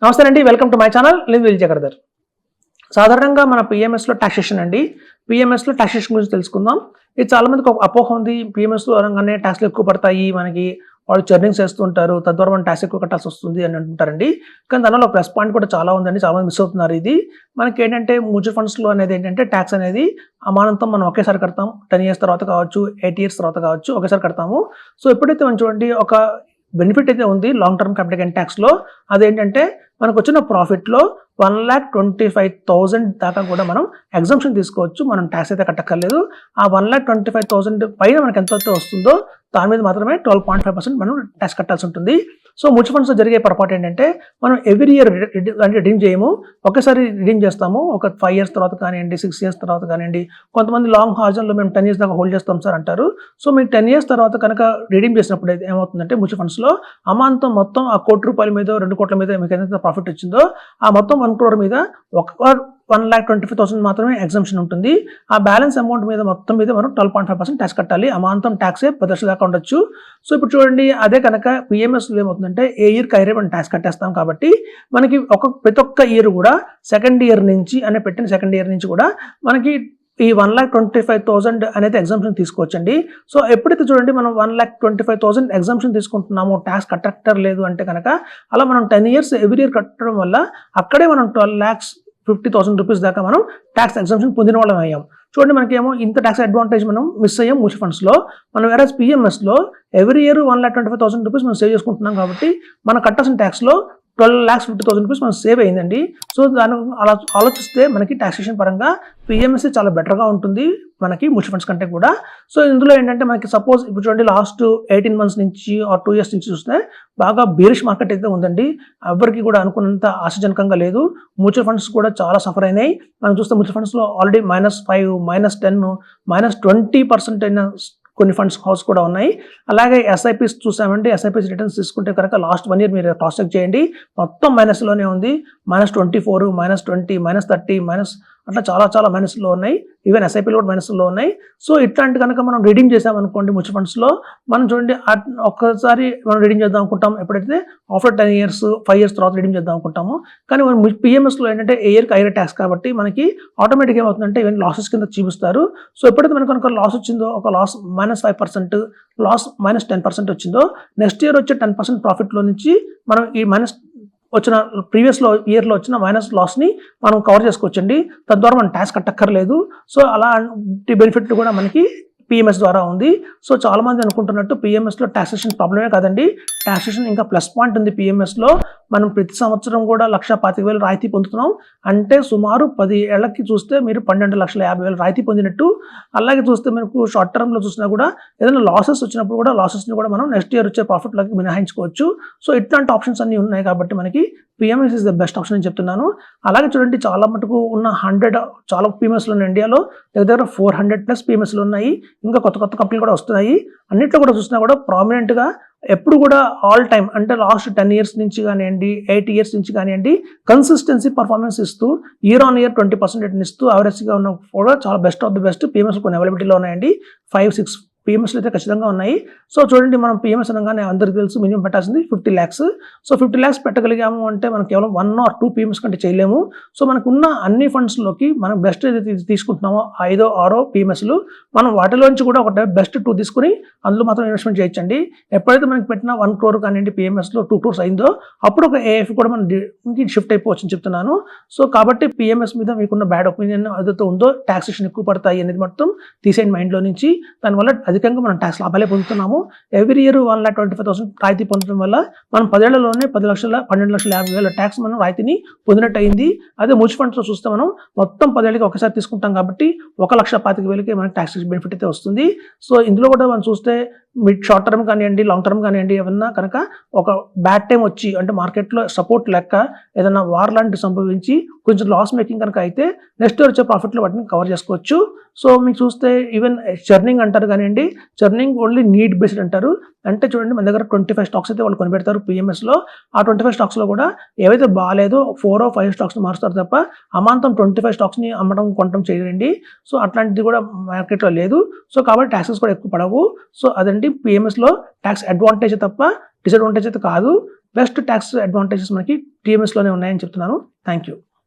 నమస్తే అండి, welcome to my channel. నేను విల్ జగర్ధర్. సాధారణంగా మన పిఎంఎస్లో టాక్సేషన్ అండి. పిఎంఎస్లో టాక్సేషన్ గురించి తెలుసుకుందాం. ఇది చాలా మందికి ఒక అపోహ ఉంది. పిఎంఎస్లో అనగానే ట్యాక్స్లు ఎక్కువ పడతాయి, మనకి వాళ్ళు చర్నింగ్స్ చేస్తుంటారు, తద్వారా మనం ట్యాక్స్ ఎక్కువ కట్టాల్సి వస్తుంది అని అంటుంటారండి. కానీ దానిలో ప్లస్ పాయింట్ కూడా చాలా ఉందండి. చాలా మంది మిస్ అవుతున్నారు. ఇది మనకి ఏంటంటే మ్యూచువల్ ఫండ్స్లో అనేది ఏంటంటే ట్యాక్స్ అనేది అమానంతం మనం ఒకేసారి కడతాం. 10 years తర్వాత కావచ్చు, 8 years తర్వాత కావచ్చు, ఒకేసారి కడతాము. సో ఎప్పుడైతే మనం చూడండి ఒక బెనిఫిట్ అయితే ఉంది లాంగ్ టర్మ్ క్యాపిటల్ గెయిన్ ట్యాక్స్లో. అదేంటంటే మనకు వచ్చిన ప్రాఫిట్లో 1,25,000 దాకా కూడా మనం ఎగ్జంప్షన్ తీసుకోవచ్చు. మనం ట్యాక్స్ అయితే కట్టక్కర్లేదు. ఆ 1,25,000 పైన మనకి ఎంత వస్తుందో దాని మీద మాత్రమే 12.5% మనం ట్యాక్స్ కట్టాల్సి ఉంటుంది. సో మ్యూచువల్ ఫండ్స్లో జరిగే పొరపాటు ఏంటంటే మనం ఎవ్రీ ఇయర్ అంటే రిడీమ్ చేయము, ఒకేసారి రిడీమ్ చేస్తాము. ఒక 5 years తర్వాత కానివ్వండి, 6 years తర్వాత కానివ్వండి. కొంతమంది లాంగ్ హార్జన్లో మేము 10 years దాకా హోల్డ్ చేస్తాం సార్ అంటారు. సో మీకు 10 years తర్వాత కనుక రిడీమ్ చేసినప్పుడు అయితే ఏమవుతుందంటే మ్యూచువల్ ఫండ్స్లో అమాంతం మొత్తం ఆ ₹1,00,00,000 మీద 2,00,00,000 మీద మీకు ఎంత ప్రాఫిట్ వచ్చిందో ఆ మొత్తం 1 crore మీద 1,25,000 మాత్రమే ఎగ్జంప్షన్ ఉంటుంది. ఆ బ్యాలెన్స్ అమౌంట్ మీద మొత్తం మీద మనం 12.5% ట్యాక్స్ కట్టాలి. అమాంతం ట్యాక్సే 10 దాకా ఉండొచ్చు. సో ఇప్పుడు చూడండి, అదే కనుక పిఎంఎస్లో ఏమవుతుందంటే ఏ ఇయర్కి ఆ ఇయర్ మనం ట్యాక్స్ కట్టేస్తాం కాబట్టి మనకి ప్రతి ఒక్క ఇయర్ కూడా సెకండ్ ఇయర్ నుంచి పెట్టిన సెకండ్ ఇయర్ నుంచి కూడా మనకి ఈ 1,25,000 అనేది ఎగ్జామ్షన్ తీసుకోవచ్చండి. సో ఎప్పుడైతే చూడండి మనం 1,25,000 ఎగ్జామ్షన్ తీసుకుంటున్నామో ట్యాక్స్ కట్టక్కర్లేదు అంటే కనుక అలా మనం 10 years ఎవ్రీ ఇయర్ కట్టడం వల్ల అక్కడే మనం 12,50,000 రూపీస్ దాకా మనం ట్యాక్స్ ఎగ్జామ్షన్ పొందిన వాళ్ళం అయ్యాం. చూడండి మనకేమో ఇంత ట్యాక్స్ అడ్వాంటేజ్ మనం మిస్ అయ్యాం మ్యూచువల్ ఫండ్స్లో. మనం వేరేస్ పిఎంఎస్లో ఎవ్రీ ఇయర్ 1,25,000 రూపీస్ మనం సేవ్ చేసుకుంటున్నాం కాబట్టి మనం కట్టాల్సిన ట్యాక్స్లో 12,50,000 రూపీస్ మనం సేవ్ అయిందండి. సో దాన్ని అలా ఆలోచిస్తే మనకి టాక్సేషన్ పరంగా పిఎంఎస్ చాలా బెటర్గా ఉంటుంది మనకి మ్యూచువల్ ఫండ్స్ కంటే కూడా. సో ఇందులో ఏంటంటే మనకి సపోజ్ ఇప్పుడు చూడండి లాస్ట్ 18 months నుంచి ఆర్ 2 years నుంచి చూస్తే బాగా బేరిష్ మార్కెట్ అయితే ఉందండి. ఎవరికి కూడా అనుకున్నంత ఆశాజనకంగా లేదు. మ్యూచువల్ ఫండ్స్ కూడా చాలా సఫర్ అయినాయి. మనం చూస్తే మ్యూచువల్ ఫండ్స్లో ఆల్రెడీ -5, -10, -20% అయిన కొన్ని ఫండ్స్ హౌస్ కూడా ఉన్నాయి. అలాగే ఎస్ఐపిస్ చూసామంటే ఎస్ఐపిస్ రిటర్న్స్ తీసుకుంటే కనుక లాస్ట్ 1 year మీరు క్రాస్ చెక్ చేయండి, మొత్తం మైనస్లోనే ఉంది. -24, -20, -30 అట్లా చాలా మైనస్లో ఉన్నాయి. ఈవెన్ ఎస్ఐపీలు కూడా మైనస్లో ఉన్నాయి. సో ఇట్లాంటి కనుక మనం రీడింగ్ చేసామనుకోండి మ్యూచువల్ ఫండ్స్లో, మనం చూడండి ఒక్కసారి మనం రీడింగ్ చేద్దాం అనుకుంటాం ఎప్పుడైతే ఆఫ్టర్ 10 years 5 years తర్వాత రీడింగ్ చేద్దాం అనుకుంటాము. కానీ మనం పిఎంఎస్లో ఏంటంటే ఏ ఇయర్కి ఐరర్ ట్యాక్స్ కాబట్టి మనకి ఆటోమేటిక్గా ఏమవుతుందంటే ఈవెన్ లాసెస్ కింద చూపిస్తారు. సో ఎప్పుడైతే మనకు కనుక లాస్ వచ్చిందో, ఒక లాస్ -5%, లాస్ -10% వచ్చిందో, నెక్స్ట్ ఇయర్ వచ్చే 10% ప్రాఫిట్లో నుంచి మనం ఈ వచ్చిన ప్రీవియస్ ఇయర్లో వచ్చిన మైనస్ లాస్ని మనం కవర్ చేసుకోవచ్చండి. తద్వారా మనం ట్యాక్స్ కట్టక్కర్లేదు. సో అలాంటి బెనిఫిట్లు కూడా మనకి పిఎంఎస్ ద్వారా ఉంది. సో చాలామంది అనుకుంటున్నట్టు పిఎంఎస్లో టాక్సేషన్ ప్రాబ్లమే కాదండి, టాక్సేషన్ ఇంకా ప్లస్ పాయింట్ ఉంది. పిఎంఎస్లో మనం ప్రతి సంవత్సరం కూడా 1,25,000 రాయితీ పొందుతున్నాం. అంటే సుమారు 10 ఏళ్లకి చూస్తే మీరు 12,50,000 రాయితీ పొందినట్టు. అలాగే చూస్తే మనకు షార్ట్ టర్మ్లో చూసినా కూడా ఏదైనా లాసెస్ వచ్చినప్పుడు కూడా లాసెస్ని కూడా మనం నెక్స్ట్ ఇయర్ వచ్చే ప్రాఫిట్లోకి మినహాయించుకోవచ్చు. సో ఇట్లాంటి ఆప్షన్స్ అన్నీ ఉన్నాయి కాబట్టి మనకి PMS is the best option అని చెప్తున్నాను. అలాగే చూడండి, చాలా మటుకు ఉన్న 100 చాలా పిఎంఎస్లు ఉన్నాయి ఇండియాలో. దగ్గర 400+ పిఎంఎస్లు ఉన్నాయి. ఇంకా కొత్త కంపెనీలు కూడా వస్తున్నాయి. అన్నిట్లో కూడా చూసినా కూడా ప్రామినెంట్గా ఎప్పుడు కూడా ఆల్ టైమ్ అంటే లాస్ట్ 10 years నుంచి కానివ్వండి, 8 years నుంచి కానివ్వండి, కన్సిస్టెన్సీ పర్ఫార్మెన్స్ ఇస్తూ ఇయర్ ఆన్ ఇయర్ 20% రిటర్న్ ఇస్తూ యావరేజ్గా ఉన్న కూడా చాలా best of the best PMS కొన్ని అవైలబిలిటీలో ఉన్నాయండి. 5-6 పిఎంఎస్లు అయితే ఖచ్చితంగా ఉన్నాయి. సో చూడండి, మనం పిఎంఎస్ అనగానే అందరికీ తెలుసు మినిమం పెట్టాల్సింది 50 lakhs. సో 50 lakhs పెట్టగలిగాము అంటే మనం కేవలం 1 or 2 పిఎంఎస్ కంటే చేయలేము. సో మనకున్న అన్ని ఫండ్స్లోకి మనం బెస్ట్ ఏదైతే తీసుకుంటున్నామో 5-6 పిఎంఎస్లు, మనం వాటిలోంచి కూడా ఒక బెస్ట్ 2 తీసుకుని అందులో మాత్రం ఇన్వెస్ట్మెంట్ చేయొచ్చండి. ఎప్పుడైతే మనకి పెట్టిన 1 crore కానివ్వండి పిఎంఎస్లో 2 crores అయిందో అప్పుడు ఒక ఏఎఫ్ కూడా మనం షిఫ్ట్ అయిపోవచ్చు అని చెప్తున్నాను. సో కాబట్టి పిఎంఎస్ మీద మీకున్న బ్యాడ్ ఒపీనియన్ ఏదైతే ఉందో, ట్యాక్సేషన్ ఎక్కువ పడతాయి అనేది మొత్తం తీసేయండి మైండ్లో నుంచి. దానివల్ల అధికంగా మనం ట్యాక్స్ లాభాలే పొందుతున్నాము. ఎవ్రీ ఇయర్ 1,25,000 రాయితీ పొందడం వల్ల మనం 10 ఏళ్లలోనే 12,50,000 ట్యాక్స్ మనం రాయితీని పొందినట్టు అయింది. అదే మ్యూచువల్ ఫండ్స్లో చూస్తే మనం మొత్తం 10 ఏళ్ళకి ఒకసారి తీసుకుంటాం కాబట్టి 1,25,000కి మనకి ట్యాక్స్ బెనిఫిట్ అయితే వస్తుంది. సో ఇందులో కూడా మనం చూస్తే మిడ్ షార్ట్ టర్మ్ కానివ్వండి, లాంగ్ టర్మ్ కానివ్వండి, ఏమన్నా కనుక ఒక బ్యాడ్ టైం వచ్చి అంటే మార్కెట్లో సపోర్ట్ లెక్క ఏదైనా వార్ లాంటివి సంభవించి కొంచెం లాస్ మేకింగ్ కనుక అయితే నెక్స్ట్ ఇయర్ వచ్చే ప్రాఫిట్లో వాటిని కవర్ చేసుకోవచ్చు. సో మీకు చూస్తే ఈవెన్ చర్నింగ్ అంటారు కానివ్వండి, చర్నింగ్ ఓన్లీ నీడ్ బేస్డ్ అంటారు. అంటే చూడండి, మన దగ్గర 25 స్టాక్స్ అయితే వాళ్ళు కొనిపెడతారు పిఎంఎస్లో. ఆ 25 స్టాక్స్లో కూడా ఏవైతే బాగాలేదో 4 or 5 స్టాక్స్ని మారుస్తారు తప్ప అమాంతం 25 స్టాక్స్ని అమ్మడం కొనడం చేయండి. సో అట్లాంటిది కూడా మార్కెట్లో లేదు. సో కాబట్టి ట్యాక్సెస్ కూడా ఎక్కువ పడవు. సో అదండి పిఎంఎస్లో ట్యాక్స్ అడ్వాంటేజ్ తప్ప డిసడ్వాంటేజ్ అయితే కాదు. బెస్ట్ ట్యాక్స్ అడ్వాంటేజెస్ మనకి టీఎంఎస్లోనే ఉన్నాయని చెప్తున్నాను. Thank you.